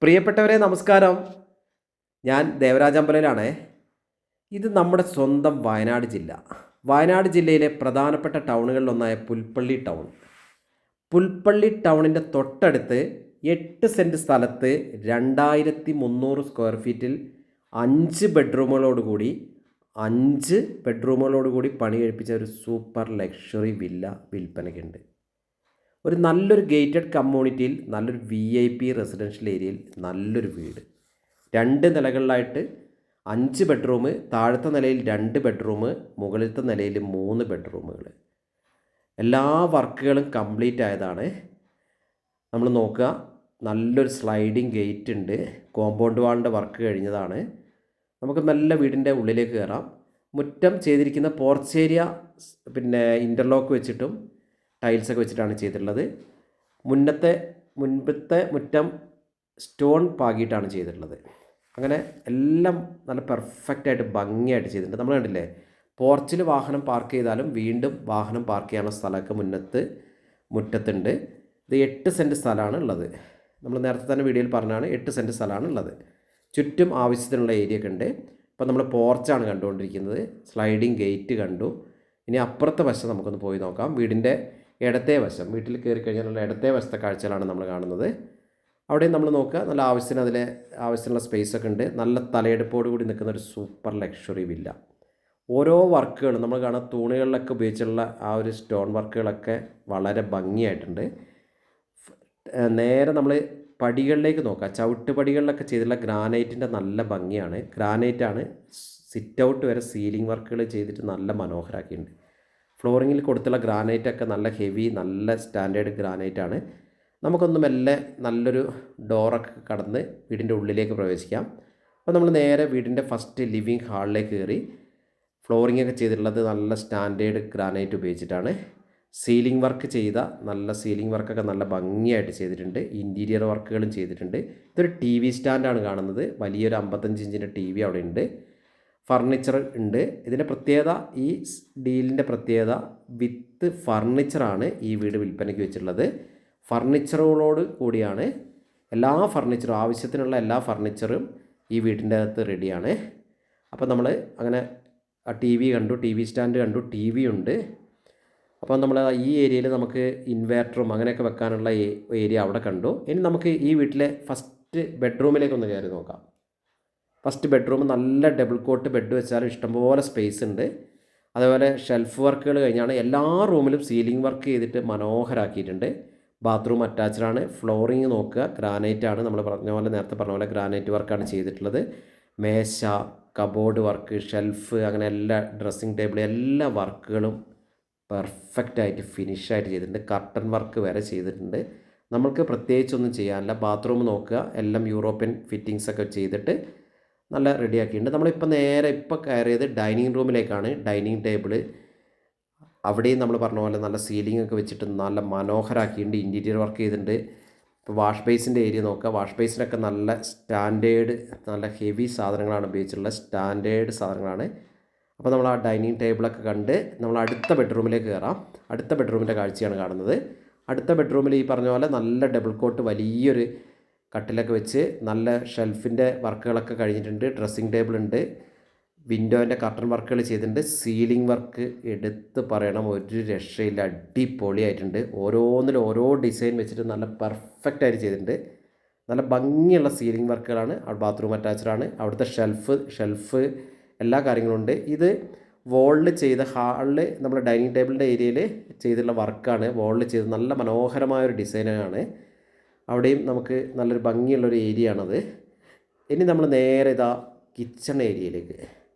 പ്രിയപ്പെട്ടവരെ നമസ്കാരം. ഞാൻ ദേവരാജമ്പലയിലാണേ. ഇത് നമ്മുടെ സ്വന്തം വയനാട് ജില്ല. വയനാട് ജില്ലയിലെ പ്രധാനപ്പെട്ട ടൗണുകളിലൊന്നായ പുൽപ്പള്ളി ടൗൺ. പുൽപ്പള്ളി ടൗണിൻ്റെ തൊട്ടടുത്ത് 8 സെൻറ്റ് സ്ഥലത്ത് 2300 സ്ക്വയർ ഫീറ്റിൽ 5 ബെഡ്റൂമുകളോടുകൂടി പണി കഴിപ്പിച്ച ഒരു സൂപ്പർ ലക്ഷറി വില്ല വിൽപ്പനയ്ക്കുണ്ട്. ഒരു നല്ലൊരു ഗേറ്റഡ് കമ്മ്യൂണിറ്റിയിൽ നല്ലൊരു VIP റെസിഡൻഷ്യൽ ഏരിയയിൽ നല്ലൊരു വീട്. 2 നിലകളിലായിട്ട് 5 ബെഡ്റൂം, താഴത്തെ നിലയിൽ 2 ബെഡ്റൂം, മുകളിലത്തെ നിലയിൽ 3 ബെഡ്റൂമുകൾ. എല്ലാ വർക്കുകളും കംപ്ലീറ്റ് ആയതാണ്. നമ്മൾ നോക്കുക, നല്ലൊരു സ്ലൈഡിങ് ഗേറ്റ് ഉണ്ട്. കോമ്പൗണ്ട് വാളിൻ്റെ വർക്ക് കഴിഞ്ഞതാണ്. നമുക്ക് നല്ല വീടിൻ്റെ ഉള്ളിലേക്ക് കയറാം. മുറ്റം ചെയ്തിരിക്കുന്ന പോർച്ച് ഏരിയ ഇൻ്റർലോക്ക് വെച്ചിട്ടും ടൈൽസൊക്കെ വെച്ചിട്ടാണ് ചെയ്തിട്ടുള്ളത്. മുൻപത്തെ മുറ്റം സ്റ്റോൺ പാകിയിട്ടാണ് ചെയ്തിട്ടുള്ളത്. അങ്ങനെ എല്ലാം നല്ല പെർഫെക്റ്റായിട്ട് ഭംഗിയായിട്ട് ചെയ്തിട്ടുണ്ട്. നമ്മൾ കണ്ടില്ലേ, പോർച്ചിൽ വാഹനം പാർക്ക് ചെയ്താലും വീണ്ടും വാഹനം പാർക്ക് ചെയ്യാനുള്ള സ്ഥലമൊക്കെ മുറ്റത്തുണ്ട്. ഇത് 8 സെൻറ്റ് സ്ഥലമാണ് ഉള്ളത്. നമ്മൾ നേരത്തെ തന്നെ വീഡിയോയിൽ പറഞ്ഞാണ് 8 സെൻറ്റ് സ്ഥലമാണ് ഉള്ളത്. ചുറ്റും ആവശ്യത്തിനുള്ള ഏരിയ ഒക്കെ ഉണ്ട്. ഇപ്പോൾ നമ്മൾ പോർച്ചാണ് കണ്ടുകൊണ്ടിരിക്കുന്നത്. സ്ലൈഡിങ് ഗേറ്റ് കണ്ടു. ഇനി അപ്പുറത്തെ വശം നമുക്കൊന്ന് പോയി നോക്കാം. വീടിൻ്റെ ഇടത്തെ വശം, വീട്ടിൽ കയറി കഴിഞ്ഞാലുള്ള ഇടത്തെ വശത്തെ കാഴ്ചകളാണ് നമ്മൾ കാണുന്നത്. അവിടെ നമ്മൾ നോക്കുക, നല്ല ആവശ്യത്തിനുള്ള സ്പേസൊക്കെ ഉണ്ട്. നല്ല തലയെടുപ്പോട് കൂടി നിൽക്കുന്ന ഒരു സൂപ്പർ ലക്ഷറി വില്ല. ഓരോ വർക്കുകളും നമ്മൾ കാണുന്ന തൂണുകളിലൊക്കെ ഉപയോഗിച്ചുള്ള ആ ഒരു സ്റ്റോൺ വർക്കുകളൊക്കെ വളരെ ഭംഗിയായിട്ടുണ്ട്. നേരെ നമ്മൾ പടികളിലേക്ക് നോക്കുക. ചവിട്ടുപടികളിലൊക്കെ ചെയ്തിട്ടുള്ള ഗ്രാനൈറ്റിൻ്റെ നല്ല ഭംഗിയാണ്. ഗ്രാനൈറ്റാണ്. സിറ്റ് ഔട്ട് വരെ സീലിംഗ് വർക്കുകൾ ചെയ്തിട്ട് നല്ല മനോഹരമാക്കിയിട്ടുണ്ട്. ഫ്ലോറിങ്ങിൽ കൊടുത്തുള്ള ഗ്രാനൈറ്റൊക്കെ നല്ല ഹെവി, നല്ല സ്റ്റാൻഡേർഡ് ഗ്രാനൈറ്റാണ്. നമുക്കൊന്ന് മെല്ലെ നല്ലൊരു ഡോറൊക്കെ കടന്ന് വീടിൻ്റെ ഉള്ളിലേക്ക് പ്രവേശിക്കാം. അപ്പോൾ നമ്മൾ നേരെ വീടിൻ്റെ ഫസ്റ്റ് ലിവിങ് ഹാളിലേക്ക് കയറി. ഫ്ലോറിങ്ങൊക്കെ ചെയ്തിട്ടുള്ളത് നല്ല സ്റ്റാൻഡേർഡ് ഗ്രാനൈറ്റ് ഉപയോഗിച്ചിട്ടാണ്. സീലിംഗ് വർക്ക് നല്ല സീലിംഗ് വർക്കൊക്കെ നല്ല ഭംഗിയായിട്ട് ചെയ്തിട്ടുണ്ട്. ഇൻറ്റീരിയർ വർക്കുകളും ചെയ്തിട്ടുണ്ട്. ഇതൊരു TV സ്റ്റാൻഡാണ് കാണുന്നത്. വലിയൊരു 55 ഇഞ്ചിൻ്റെ TV അവിടെ ഉണ്ട്. ഫർണിച്ചർ ഉണ്ട്. ഇതിൻ്റെ പ്രത്യേകത, ഈ ഡീലിൻ്റെ പ്രത്യേകത, വിത്ത് ഫർണിച്ചറാണ് ഈ വീട് വിൽപ്പനയ്ക്ക് വെച്ചിട്ടുള്ളത്. ഫർണിച്ചറുകളോട് കൂടിയാണ് ആവശ്യത്തിനുള്ള എല്ലാ ഫർണിച്ചറും ഈ വീടിൻ്റെ അകത്ത് റെഡിയാണ്. അപ്പോൾ നമ്മൾ അങ്ങനെ TV കണ്ടു, TV സ്റ്റാൻഡ് കണ്ടു, TV ഉണ്ട്. അപ്പോൾ നമ്മൾ ഈ ഏരിയയിൽ നമുക്ക് ഇൻവേർട്ടറും അങ്ങനെയൊക്കെ വെക്കാനുള്ള ഏരിയ അവിടെ കണ്ടു. ഇനി നമുക്ക് ഈ വീട്ടിലെ ഫസ്റ്റ് ബെഡ്റൂമിലേക്കൊന്ന് കയറി നോക്കാം. ഫസ്റ്റ് ബെഡ്റൂം നല്ല ഡബിൾ കോട്ട് ബെഡ് വെച്ചാൽ ഇഷ്ടംപോലെ സ്പേസ് ഉണ്ട്. അതേപോലെ ഷെൽഫ് വർക്കുകൾ കഴിഞ്ഞാണ്. എല്ലാ റൂമിലും സീലിംഗ് വർക്ക് ചെയ്തിട്ട് മനോഹരമാക്കിയിട്ടുണ്ട്. ബാത്റൂം അറ്റാച്ച്ഡാണ്. ഫ്ലോറിങ് നോക്കുക, ഗ്രാനൈറ്റാണ്. നമ്മൾ നേരത്തെ പറഞ്ഞ പോലെ ഗ്രാനൈറ്റ് വർക്കാണ് ചെയ്തിട്ടുള്ളത്. മേശ, കബോർഡ് വർക്ക്, ഷെൽഫ്, അങ്ങനെ എല്ലാ ഡ്രസ്സിങ് ടേബിൾ, എല്ലാ വർക്കുകളും പെർഫെക്റ്റായിട്ട് ഫിനിഷായിട്ട് ചെയ്തിട്ടുണ്ട്. കർട്ടൻ വർക്ക് വരെ ചെയ്തിട്ടുണ്ട്. നമ്മൾക്ക് പ്രത്യേകിച്ചൊന്നും ചെയ്യാനില്ല. ബാത്റൂം നോക്കുക, എല്ലാം യൂറോപ്യൻ ഫിറ്റിങ്സൊക്കെ ചെയ്തിട്ട് നല്ല റെഡിയാക്കിയിട്ടുണ്ട്. നമ്മളിപ്പോൾ നേരെ കയറിയത് ഡൈനിങ് റൂമിലേക്കാണ്. ഡൈനിങ് ടേബിള് അവിടെയും നമ്മൾ പറഞ്ഞ പോലെ നല്ല സീലിംഗ് ഒക്കെ വെച്ചിട്ട് നല്ല മനോഹരമാക്കിയിട്ടുണ്ട്. ഇൻറ്റീരിയർ വർക്ക് ചെയ്തിട്ടുണ്ട്. ഇപ്പോൾ വാഷ് ബേസിൻ്റെ ഏരിയ നോക്കുക. വാഷ് ബേസിനൊക്കെ നല്ല സ്റ്റാൻഡേർഡ്, നല്ല ഹെവി സാധനങ്ങളാണ് ഉപയോഗിച്ചിട്ടുള്ളത്. സ്റ്റാൻഡേർഡ് സാധനങ്ങളാണ്. അപ്പോൾ നമ്മൾ ആ ഡൈനിങ് ടേബിളൊക്കെ കണ്ട് നമ്മൾ അടുത്ത ബെഡ്റൂമിലേക്ക് കയറാം. അടുത്ത ബെഡ്റൂമിൻ്റെ കാഴ്ചയാണ് കാണുന്നത്. അടുത്ത ബെഡ്റൂമിൽ ഈ പറഞ്ഞ പോലെ നല്ല ഡബിൾ കോട്ട് വലിയൊരു കട്ടിലൊക്കെ വെച്ച് നല്ല ഷെൽഫിൻ്റെ വർക്കുകളൊക്കെ കഴിഞ്ഞിട്ടുണ്ട്. ഡ്രസ്സിങ് ടേബിൾ ഉണ്ട്. വിൻഡോൻ്റെ കർട്ടൻ വർക്കുകൾ ചെയ്തിട്ടുണ്ട്. സീലിംഗ് വർക്ക് എടുത്ത് പറയണം, ഒരു രക്ഷയില്ല, അടിപൊളിയായിട്ടുണ്ട്. ഓരോന്നിലും ഓരോ ഡിസൈൻ വെച്ചിട്ട് നല്ല പെർഫെക്റ്റായിട്ട് ചെയ്തിട്ടുണ്ട്. നല്ല ഭംഗിയുള്ള സീലിംഗ് വർക്കുകളാണ്. ബാത്റൂം അറ്റാച്ച്ഡാണ്. അവിടുത്തെ ഷെൽഫ് എല്ലാ കാര്യങ്ങളും ഉണ്ട്. ഇത് വോളിൽ ചെയ്ത ഹാളിൽ നമ്മൾ ഡൈനിങ് ടേബിളിൻ്റെ ഏരിയയിൽ ചെയ്തിട്ടുള്ള വർക്കാണ്. വോളിൽ ചെയ്ത് നല്ല മനോഹരമായൊരു ഡിസൈനാണ്. അവിടെയും നമുക്ക് നല്ലൊരു ഭംഗിയുള്ളൊരു ഏരിയ ആണത്. ഇനി നമ്മൾ നേരെ കിച്ചൺ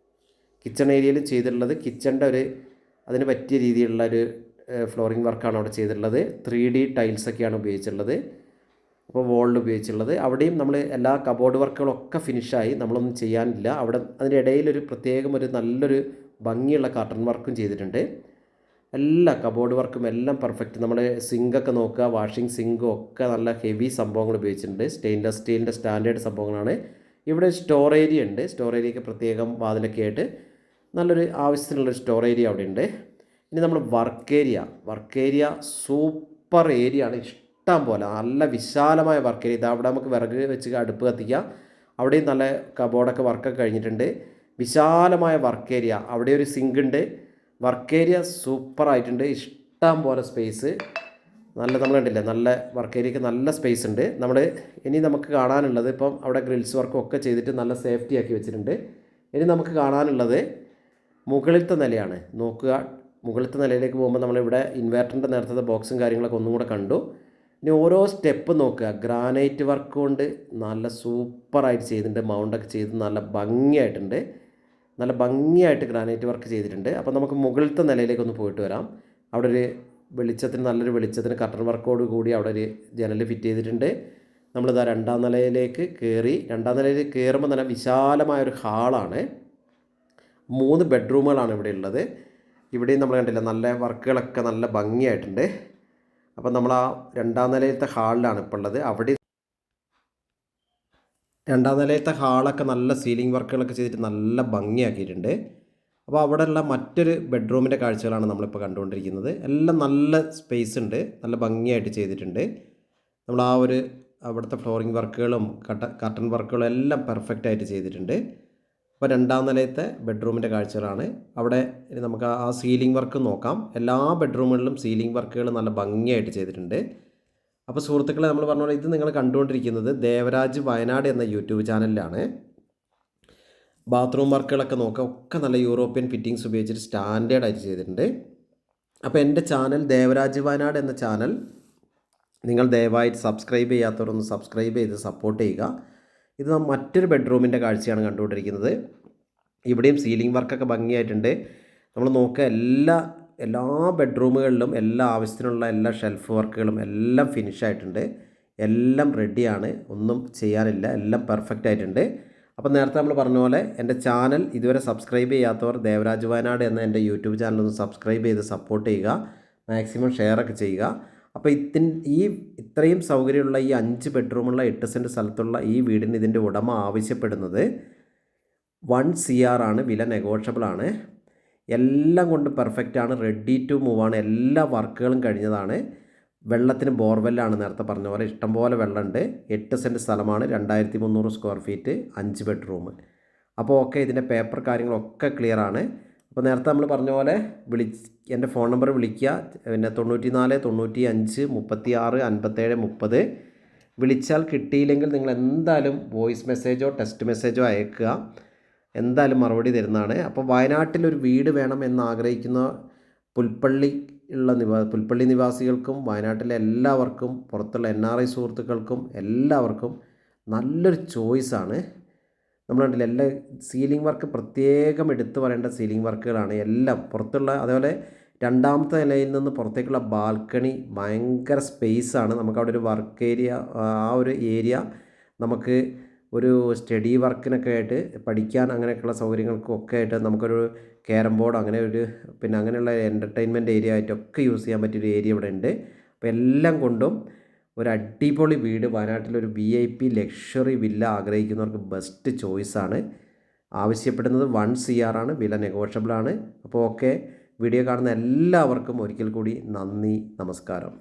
ഏരിയയിൽ ചെയ്തിട്ടുള്ളത് കിച്ചണിൻ്റെ അതിന് പറ്റിയ രീതിയിലുള്ള ഒരു ഫ്ലോറിംഗ് വർക്കാണ് അവിടെ ചെയ്തിട്ടുള്ളത്. 3D ടൈൽസൊക്കെയാണ് ഉപയോഗിച്ചിട്ടുള്ളത്. അപ്പോൾ വോളിൽ ഉപയോഗിച്ചിട്ടുള്ളത്. അവിടെയും നമ്മൾ എല്ലാ കബോർഡ് വർക്കുകളൊക്കെ ഫിനിഷായി. നമ്മളൊന്നും ചെയ്യാനില്ല. അവിടെ അതിൻ്റെ ഇടയിലൊരു നല്ലൊരു ഭംഗിയുള്ള കർട്ടൻ വർക്കും ചെയ്തിട്ടുണ്ട്. എല്ലാ കബോർഡ് വർക്കും എല്ലാം പെർഫെക്റ്റ്. നമ്മൾ സിങ്കൊക്കെ നോക്കുക, വാഷിംഗ് സിങ്കും ഒക്കെ നല്ല ഹെവി സംഭവങ്ങൾ ഉപയോഗിച്ചിട്ടുണ്ട്. സ്റ്റെയിൻലെസ് സ്റ്റീലിൻ്റെ സ്റ്റാൻഡേർഡ് സംഭവങ്ങളാണ്. ഇവിടെ സ്റ്റോർ ഏരിയ ഉണ്ട്. സ്റ്റോർ ഏരിയയ്ക്ക് പ്രത്യേകം വാതിലൊക്കെ ആയിട്ട് നല്ലൊരു ആവശ്യത്തിനുള്ളൊരു സ്റ്റോർ ഏരിയ അവിടെ ഉണ്ട്. ഇനി നമ്മൾ വർക്ക് ഏരിയ സൂപ്പർ ഏരിയ ആണ്. ഇഷ്ടം പോലെ നല്ല വിശാലമായ വർക്ക് ഏരിയ. അവിടെ നമുക്ക് വിറക് വെച്ച് അടുപ്പ് കത്തിക്കാം. അവിടെയും നല്ല കബോർഡൊക്കെ വർക്കൊക്കെ കഴിഞ്ഞിട്ടുണ്ട്. വിശാലമായ വർക്ക് ഏരിയ. അവിടെ ഒരു സിങ്ക് ഉണ്ട്. വർക്ക് ഏരിയ സൂപ്പറായിട്ടുണ്ട്. ഇഷ്ടം പോലെ സ്പേസ്. നമ്മൾ കണ്ടില്ലേ, നല്ല വർക്ക് ഏരിയക്ക് നല്ല സ്പേസ് ഉണ്ട്. ഇനി നമുക്ക് കാണാനുള്ളത്, ഇപ്പം അവിടെ ഗ്രിൽസ് വർക്കും ഒക്കെ ചെയ്തിട്ട് നല്ല സേഫ്റ്റി ആക്കി വെച്ചിട്ടുണ്ട്. ഇനി നമുക്ക് കാണാനുള്ളത് മുകളിലത്തെ നിലയാണ്. നോക്കുക, മുകളിലത്തെ നിലയിലേക്ക് പോകുമ്പോൾ നമ്മളിവിടെ ഇൻവേർട്ടറിൻ്റെ നേരത്തെ ബോക്സും കാര്യങ്ങളൊക്കെ ഒന്നും കൂടെ കണ്ടു. ഇനി ഓരോ സ്റ്റെപ്പ് നോക്കുക. ഗ്രാനൈറ്റ് വർക്ക് കൊണ്ട് നല്ല സൂപ്പറായിട്ട് ചെയ്തിട്ടുണ്ട്. മൗണ്ടൊക്കെ ചെയ്ത് നല്ല ഭംഗിയായിട്ടുണ്ട്. നല്ല ഭംഗിയായിട്ട് ഗ്രാനൈറ്റ് വർക്ക് ചെയ്തിട്ടുണ്ട്. അപ്പോൾ നമുക്ക് മുകളിലത്തെ നിലയിലേക്ക് ഒന്ന് പോയിട്ട് വരാം. അവിടെ ഒരു നല്ലൊരു വെളിച്ചത്തിന് കർട്ടൻ വർക്കോട് കൂടി അവിടെ ഒരു ജനൽ ഫിറ്റ് ചെയ്തിട്ടുണ്ട്. നമ്മളിതാ രണ്ടാം നിലയിലേക്ക് കയറുമ്പോൾ തന്നെ വിശാലമായൊരു ഹാളാണ്. 3 ബെഡ്റൂമുകളാണ് ഇവിടെ ഉള്ളത്. ഇവിടെയും നമ്മൾ കണ്ടില്ല, നല്ല വർക്കുകളൊക്കെ നല്ല ഭംഗിയായിട്ടുണ്ട്. അപ്പം നമ്മൾ ആ രണ്ടാം നിലയിലത്തെ ഹാളിലാണ് ഇപ്പോൾ ഉള്ളത്. അവിടെ രണ്ടാം നിലയിലത്തെ ഹാളൊക്കെ നല്ല സീലിംഗ് വർക്കുകളൊക്കെ ചെയ്തിട്ട് നല്ല ഭംഗിയാക്കിയിട്ടുണ്ട്. അപ്പോൾ അവിടെയുള്ള മറ്റൊരു ബെഡ്റൂമിൻ്റെ കാഴ്ചകളാണ് നമ്മളിപ്പോൾ കണ്ടുകൊണ്ടിരിക്കുന്നത്. എല്ലാം നല്ല സ്പേസ് ഉണ്ട്, നല്ല ഭംഗിയായിട്ട് ചെയ്തിട്ടുണ്ട്. നമ്മൾ അവിടുത്തെ ഫ്ലോറിംഗ് വർക്കുകളും കർട്ടൻ വർക്കുകളും എല്ലാം പെർഫെക്റ്റ് ആയിട്ട് ചെയ്തിട്ടുണ്ട്. അപ്പോൾ രണ്ടാം നിലയത്തെ ബെഡ്റൂമിൻ്റെ കാഴ്ചകളാണ്. അവിടെ നമുക്ക് ആ സീലിംഗ് വർക്ക് നോക്കാം. എല്ലാ ബെഡ്റൂമുകളിലും സീലിംഗ് വർക്കുകൾ നല്ല ഭംഗിയായിട്ട് ചെയ്തിട്ടുണ്ട്. അപ്പോൾ സുഹൃത്തുക്കളെ, നമ്മൾ പറഞ്ഞ പോലെ ഇത് നിങ്ങൾ കണ്ടുകൊണ്ടിരിക്കുന്നത് ദേവരാജ് വയനാട് എന്ന യൂട്യൂബ് ചാനലിലാണ്. ബാത്റൂം വർക്കുകളൊക്കെ നോക്കുക, ഒക്കെ നല്ല യൂറോപ്യൻ ഫിറ്റിങ്സ് ഉപയോഗിച്ചിട്ട് സ്റ്റാൻഡേർഡായിട്ട് ചെയ്തിട്ടുണ്ട്. അപ്പോൾ എൻ്റെ ചാനൽ ദേവരാജ് വയനാട് എന്ന ചാനൽ നിങ്ങൾ ദയവായിട്ട് സബ്സ്ക്രൈബ് ചെയ്യാത്തവരൊന്ന് സബ്സ്ക്രൈബ് ചെയ്ത് സപ്പോർട്ട് ചെയ്യുക. ഇത് മറ്റൊരു ബെഡ്റൂമിൻ്റെ കാഴ്ചയാണ് കണ്ടുകൊണ്ടിരിക്കുന്നത്. ഇവിടെയും സീലിംഗ് വർക്കൊക്കെ ഭംഗിയായിട്ടുണ്ട്. നമ്മൾ നോക്കുക, എല്ലാ ബെഡ്റൂമുകളിലും എല്ലാ ആവശ്യത്തിനുള്ള എല്ലാ ഷെൽഫ് വർക്കുകളും എല്ലാം ഫിനിഷായിട്ടുണ്ട്. എല്ലാം റെഡിയാണ്, ഒന്നും ചെയ്യാനില്ല, എല്ലാം പെർഫെക്റ്റ് ആയിട്ടുണ്ട്. അപ്പോൾ നേരത്തെ നമ്മൾ പറഞ്ഞ പോലെ എൻ്റെ ചാനൽ ഇതുവരെ സബ്സ്ക്രൈബ് ചെയ്യാത്തവർ ദേവരാജ് വയനാട് എന്ന എൻ്റെ യൂട്യൂബ് ചാനൽ ഒന്ന് സബ്സ്ക്രൈബ് ചെയ്ത് സപ്പോർട്ട് ചെയ്യുക. മാക്സിമം ഷെയറൊക്കെ ചെയ്യുക. അപ്പോൾ ഇത്രയും സൗകര്യമുള്ള ഈ 5 ബെഡ്റൂമുള്ള 8 സെൻറ്റ് സ്ഥലത്തുള്ള ഈ വീടിന് ഇതിൻ്റെ ഉടമ ആവശ്യപ്പെടുന്നത് 1 CR ആണ്. വില നെഗോഷ്യബിൾ ആണ്. എല്ലാം കൊണ്ട് പെർഫെക്റ്റ് ആണ്. റെഡി ടു മൂവ് ആണ്. എല്ലാ വർക്കുകളും കഴിഞ്ഞതാണ്. വെള്ളത്തിന് ബോർവെല്ലാണ്. നേരത്തെ പറഞ്ഞ പോലെ ഇഷ്ടംപോലെ വെള്ളമുണ്ട്. 8 സെൻറ്റ് സ്ഥലമാണ്. 2300 സ്ക്വയർ ഫീറ്റ്, 5 ബെഡ്റൂം. അപ്പോൾ ഓക്കെ, ഇതിൻ്റെ പേപ്പർ കാര്യങ്ങളൊക്കെ ക്ലിയർ ആണ്. അപ്പോൾ നേരത്തെ നമ്മൾ പറഞ്ഞ പോലെ എൻ്റെ ഫോൺ നമ്പർ വിളിക്കുക. പിന്നെ 94 95 36 57 30. വിളിച്ചാൽ കിട്ടിയില്ലെങ്കിൽ നിങ്ങൾ എന്തായാലും വോയിസ് മെസ്സേജോ ടെക്സ്റ്റ് മെസ്സേജോ അയക്കുക. എന്തായാലും മറുപടി തരുന്നതാണ്. അപ്പോൾ വയനാട്ടിലൊരു വീട് വേണം എന്നാഗ്രഹിക്കുന്ന പുൽപ്പള്ളി നിവാസികൾക്കും വയനാട്ടിലെ എല്ലാവർക്കും പുറത്തുള്ള NRI സുഹൃത്തുക്കൾക്കും എല്ലാവർക്കും നല്ലൊരു ചോയ്സാണ്. നമ്മൾ കണ്ടില്ല, എല്ലാ സീലിംഗ് വർക്ക് പ്രത്യേകം എടുത്തു പറയേണ്ട സീലിംഗ് വർക്കുകളാണ് എല്ലാം. പുറത്തുള്ള അതേപോലെ രണ്ടാമത്തെ നിലയിൽ നിന്ന് പുറത്തേക്കുള്ള ബാൽക്കണി ഭയങ്കര സ്പേസാണ്. നമുക്കവിടെ ഒരു വർക്ക് ഏരിയ, ആ ഒരു ഏരിയ നമുക്ക് ഒരു സ്റ്റഡി വർക്കിനൊക്കെ ആയിട്ട് പഠിക്കാൻ അങ്ങനെയൊക്കെയുള്ള സൗകര്യങ്ങൾക്കും ഒക്കെ ആയിട്ട് നമുക്കൊരു ക്യാരം ബോർഡ് പിന്നെ അങ്ങനെയുള്ള എൻ്റർടൈൻമെൻറ്റ് ഏരിയ ആയിട്ടൊക്കെ യൂസ് ചെയ്യാൻ പറ്റിയൊരു ഏരിയ ഇവിടെ ഉണ്ട്. അപ്പോൾ എല്ലാം കൊണ്ടും ഒരു അടിപൊളി വീട്, വയനാട്ടിലൊരു VIP ലക്ഷറി വില്ല ആഗ്രഹിക്കുന്നവർക്ക് ബെസ്റ്റ് ചോയ്സാണ്. ആവശ്യപ്പെടുന്നത് 1 CR ആണ്. വില നെഗോഷ്യബിളാണ്. അപ്പോൾ ഓക്കെ, വീഡിയോ കാണുന്ന എല്ലാവർക്കും ഒരിക്കൽ കൂടി നന്ദി, നമസ്കാരം.